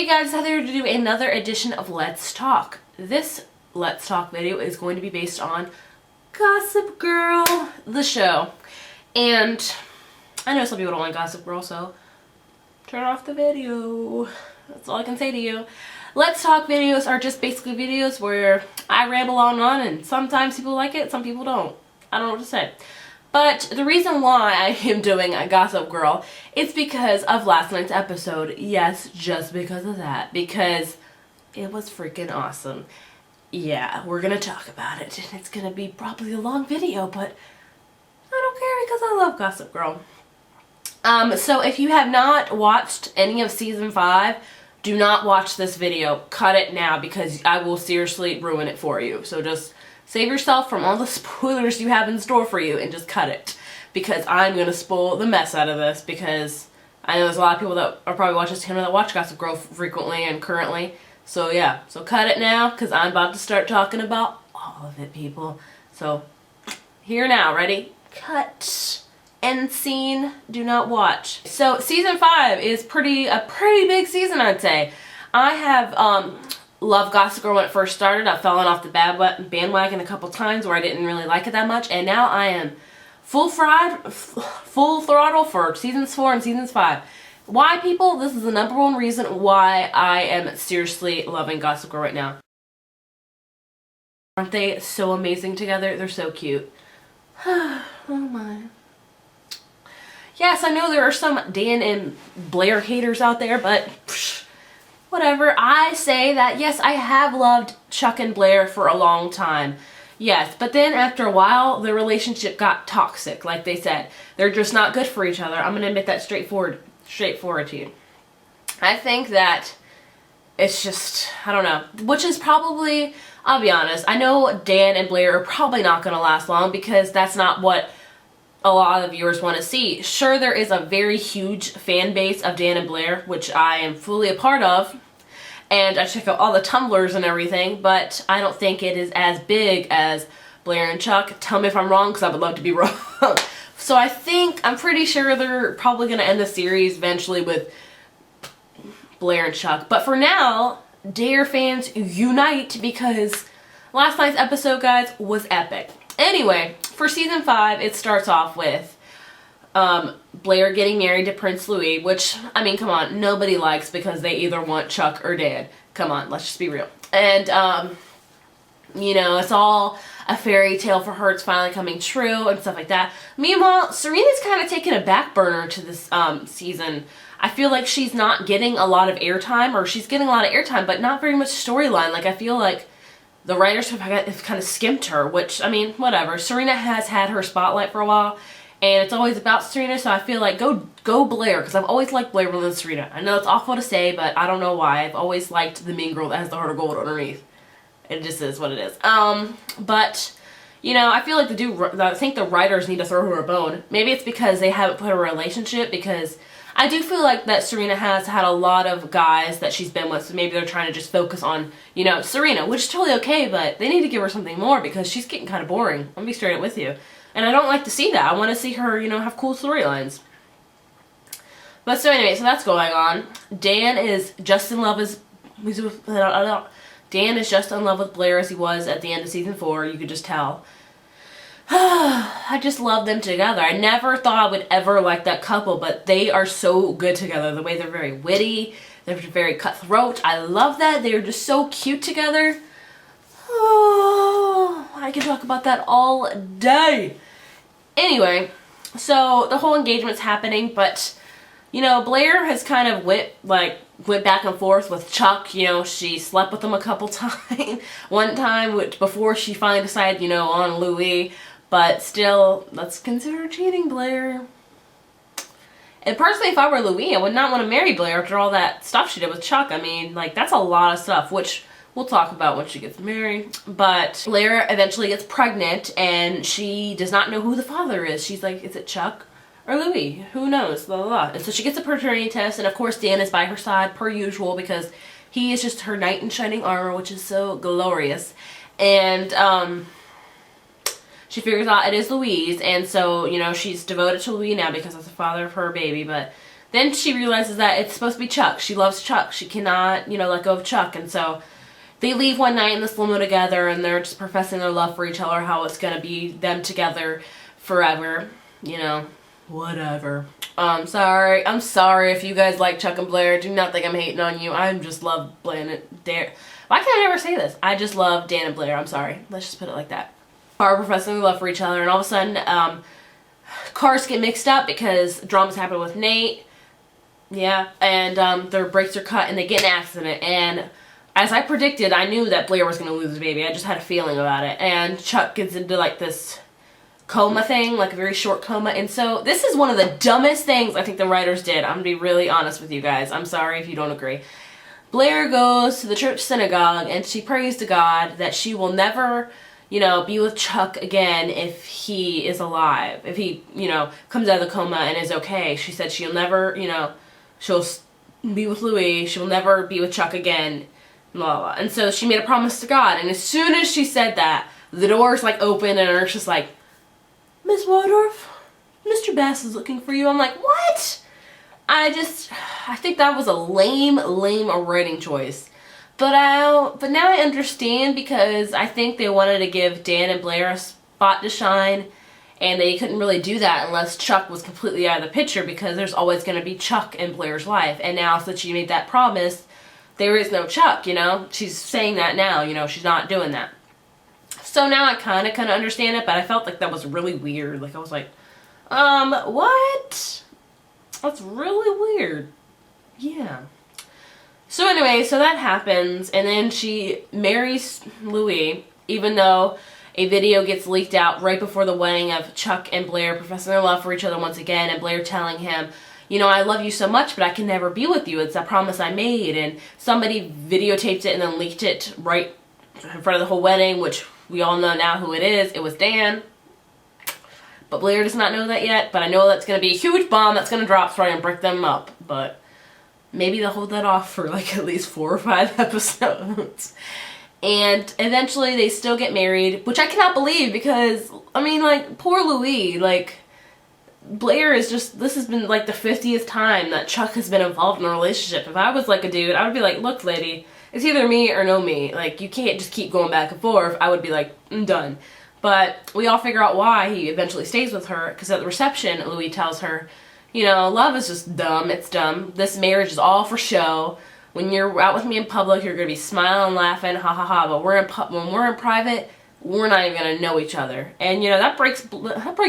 guys, Heather to do another edition of Let's Talk. This Let's Talk video is going to be based on Gossip Girl, the show. And I know some people don't like Gossip Girl, so turn off the video. That's all I can say to you. Let's Talk videos are just basically videos where I ramble on and on, and sometimes people like it, some people don't. I don't know what to say. But the reason why I am doing a Gossip Girl is because of last night's episode. Yes, just because of that. Because it was freaking awesome. Yeah, we're going to talk about it. And it's going to be probably a long video, but I don't care because I love Gossip Girl. So if you have not watched any of season 5, do not watch this video. Cut it now because I will seriously ruin it for you. So just save yourself from all the spoilers you have in store for you and just cut it. Because I'm going to spoil the mess out of this because I know there's a lot of people that are probably watching this channel that watch Gossip Girl frequently and currently. So yeah, so cut it now because I'm about to start talking about all of it, people. So here now, ready? Cut. End scene. Do not watch. So season 5 is a pretty big season, I'd say. I have loved Gossip Girl when it first started. I've fallen off the bandwagon a couple times where I didn't really like it that much, and now I am full throttle for seasons 4 and seasons 5. Why, people? This is the #1 reason why I am seriously loving Gossip Girl right now. Aren't they so amazing together? They're so cute. Oh my. Yes, I know there are some Dan and Blair haters out there, but whatever. I say that, yes, I have loved Chuck and Blair for a long time. Yes, but then after a while, the relationship got toxic, like they said. They're just not good for each other. I'm going to admit that straightforward to you. I think that it's just, I don't know, which is probably, I'll be honest, I know Dan and Blair are probably not going to last long because that's not what a lot of viewers want to see. Sure, there is a very huge fan base of Dan and Blair, which I am fully a part of, and I check out all the Tumblrs and everything, but I don't think it is as big as Blair and Chuck. Tell me if I'm wrong, because I would love to be wrong. So I'm pretty sure they're probably going to end the series eventually with Blair and Chuck. But for now, Dare fans unite because last night's episode, guys, was epic. Anyway, for season 5, it starts off with Blair getting married to Prince Louis, which, I mean, come on, nobody likes because they either want Chuck or Dan. Come on, let's just be real. And, you know, it's all a fairy tale for her. It's finally coming true and stuff like that. Meanwhile, Serena's kind of taking a back burner to this season. I feel like she's not getting a lot of airtime, or she's getting a lot of airtime, but not very much storyline. Like, I feel like the writers have kind of skimped her, which, I mean, whatever. Serena has had her spotlight for a while, and it's always about Serena, so I feel like go Blair, because I've always liked Blair more than Serena. I know it's awful to say, but I don't know why. I've always liked the mean girl that has the heart of gold underneath. It just is what it is. But, you know, I feel like I think the writers need to throw her a bone. Maybe it's because they haven't put a relationship, because I do feel like that Serena has had a lot of guys that she's been with, so maybe they're trying to just focus on, you know, Serena, which is totally okay, but they need to give her something more because she's getting kind of boring. I'm gonna be straight up with you. And I don't like to see that. I want to see her, you know, have cool storylines. But so anyway, so that's going on. Dan is just in love with Blair as he was at the end of season 4. You could just tell. I just love them together. I never thought I would ever like that couple, but they are so good together. The way they're very witty, they're very cutthroat. I love that. They're just so cute together. Oh, I can talk about that all day. Anyway, so the whole engagement's happening, but, you know, Blair has kind of went back and forth with Chuck. You know, she slept with him a couple times. One time before she finally decided, you know, on Louis. But still, let's consider cheating, Blair. And personally, if I were Louis, I would not want to marry Blair after all that stuff she did with Chuck. I mean, like, that's a lot of stuff, which we'll talk about when she gets married. But Blair eventually gets pregnant, and she does not know who the father is. She's like, is it Chuck or Louis? Who knows? Blah, blah, blah. And so she gets a paternity test, and of course Dan is by her side, per usual, because he is just her knight in shining armor, which is so glorious. And, she figures out it is Louise, and so, you know, she's devoted to Louis now because that's the father of her baby, but then she realizes that it's supposed to be Chuck. She loves Chuck. She cannot, you know, let go of Chuck. And so they leave one night in this limo together, and they're just professing their love for each other, how it's going to be them together forever. You know, whatever. I'm sorry if you guys like Chuck and Blair. Do not think I'm hating on you. I just love Blair and Dan. Why can't I never say this? I just love Dan and Blair. I'm sorry. Let's just put it like that. Are professing their love for each other, and all of a sudden, cars get mixed up because drama's happening with Nate. Yeah, and their brakes are cut, and they get in an accident. And as I predicted, I knew that Blair was going to lose the baby. I just had a feeling about it. And Chuck gets into like this coma thing, like a very short coma. And so this is one of the dumbest things I think the writers did. I'm going to be really honest with you guys. I'm sorry if you don't agree. Blair goes to the church synagogue and she prays to God that she will never, you know, be with Chuck again if he is alive. If he, you know, comes out of the coma and is okay. She said she'll never, you know, she'll be with Louis. She'll never be with Chuck again. Blah, blah. And so she made a promise to God. And as soon as she said that, the doors like open and Eric's just like, Miss Waldorf, Mr. Bass is looking for you. I'm like, what? I think that was a lame writing choice. But now I understand, because I think they wanted to give Dan and Blair a spot to shine, and they couldn't really do that unless Chuck was completely out of the picture, because there's always going to be Chuck in Blair's life. And now since she made that promise, there is no Chuck, you know? She's saying that now, you know, she's not doing that. So now I kind of understand it, but I felt like that was really weird. Like, I was like, what? That's really weird. Yeah. So anyway, so that happens, and then she marries Louis, even though a video gets leaked out right before the wedding of Chuck and Blair professing their love for each other once again, and Blair telling him, you know, I love you so much, but I can never be with you. It's a promise I made. And somebody videotaped it and then leaked it right in front of the whole wedding, which we all know now who it is. It was Dan. But Blair does not know that yet, but I know that's going to be a huge bomb that's going to drop, so I'm going to break them up. But maybe they'll hold that off for like at least 4 or 5 episodes. And eventually they still get married, which I cannot believe, because, I mean, like, poor Louis, like, Blair is just, this has been like the 50th time that Chuck has been involved in a relationship. If I was like a dude, I would be like, look, lady, it's either me or no me. Like, you can't just keep going back and forth. I would be like, I'm done. But we all figure out why he eventually stays with her, because at the reception, Louis tells her, you know, love is just dumb. It's dumb. This marriage is all for show. When you're out with me in public, you're going to be smiling, laughing, ha ha ha. But when we're in private, we're not even going to know each other. And, you know, that breaks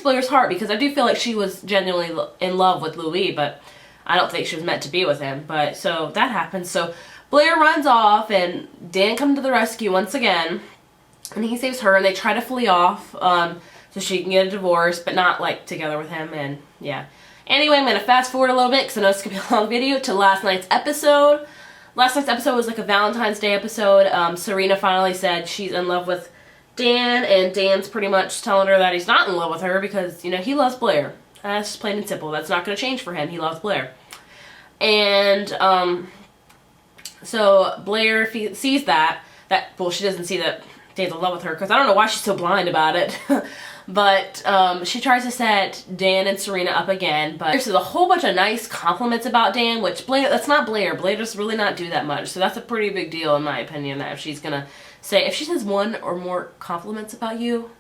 Blair's heart, because I do feel like she was genuinely in love with Louis, but I don't think she was meant to be with him. But so that happens. So Blair runs off, and Dan comes to the rescue once again. And he saves her, and they try to flee off so she can get a divorce, but not, like, together with him, and, yeah. Anyway, I'm going to fast forward a little bit, because I know it's going to be a long video, to last night's episode. Last night's episode was, like, a Valentine's Day episode. Serena finally said she's in love with Dan, and Dan's pretty much telling her that he's not in love with her, because, you know, he loves Blair. That's just plain and simple. That's not going to change for him. He loves Blair. And, so Blair sees that, well, she doesn't see that Dan's in love with her, because I don't know why she's so blind about it. But she tries to set Dan and Serena up again, but there's a whole bunch of nice compliments about Dan, which Blair, that's not Blair. Blair does really not do that much, so that's a pretty big deal in my opinion, that if she's gonna say, if she says 1 or more compliments about you,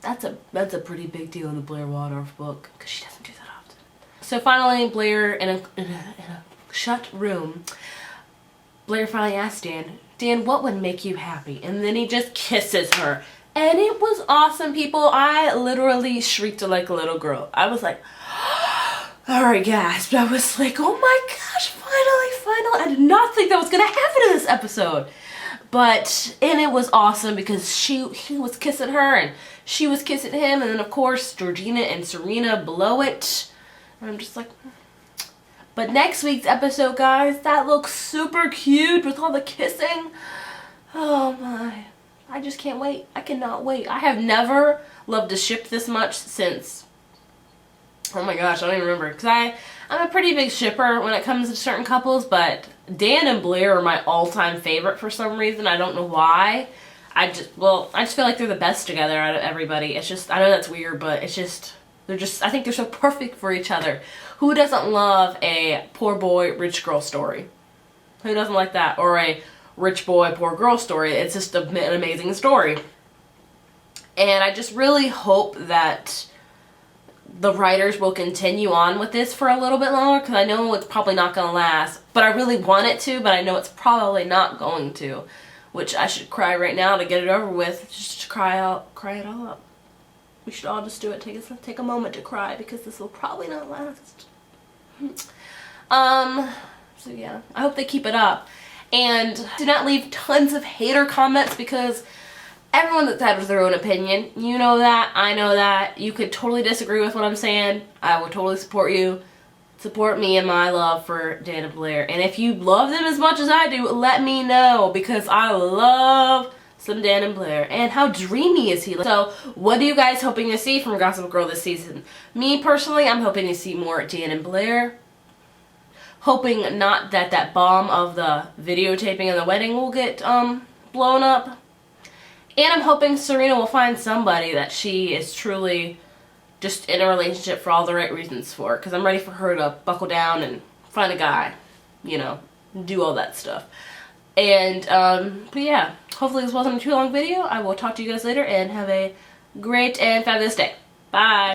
that's a pretty big deal in the Blair Waldorf book, because she doesn't do that often. So finally, Blair, in a shut room, Blair finally asks Dan, what would make you happy? And then he just kisses her. And it was awesome, people. I literally shrieked like a little girl. I was like, I gasped. I was like, oh my gosh, finally. I did not think that was going to happen in this episode. And it was awesome, because he was kissing her, and she was kissing him. And then, of course, Georgina and Serena blow it. And I'm just like... But next week's episode, guys, that looks super cute with all the kissing. Oh my. I just can't wait. I cannot wait. I have never loved a ship this much since... Oh my gosh, I don't even remember. Because I'm a pretty big shipper when it comes to certain couples, but Dan and Blair are my all-time favorite for some reason. I don't know why. I just feel like they're the best together out of everybody. It's just, I know that's weird, but it's just... I think they're so perfect for each other. Who doesn't love a poor boy, rich girl story? Who doesn't like that? Or a rich boy, poor girl story. It's just an amazing story. And I just really hope that the writers will continue on with this for a little bit longer, because I know it's probably not going to last. But I really want it to, but I know it's probably not going to. Which I should cry right now to get it over with. Just to cry it all up. We should all just do it. Take a moment to cry, because this will probably not last. So yeah, I hope they keep it up. And do not leave tons of hater comments, because everyone that's has their own opinion. You know that, I know that. You could totally disagree with what I'm saying. I would totally support you. Support me and my love for Dan and Blair. And if you love them as much as I do, let me know, because I love some Dan and Blair. And how dreamy is he? So, what are you guys hoping to see from Gossip Girl this season? Me, personally, I'm hoping to see more Dan and Blair. Hoping not that that bomb of the videotaping of the wedding will get blown up. And I'm hoping Serena will find somebody that she is truly just in a relationship for all the right reasons for. Because I'm ready for her to buckle down and find a guy. You know, do all that stuff. And, but yeah, hopefully this wasn't a too long video. I will talk to you guys later and have a great and fabulous day. Bye!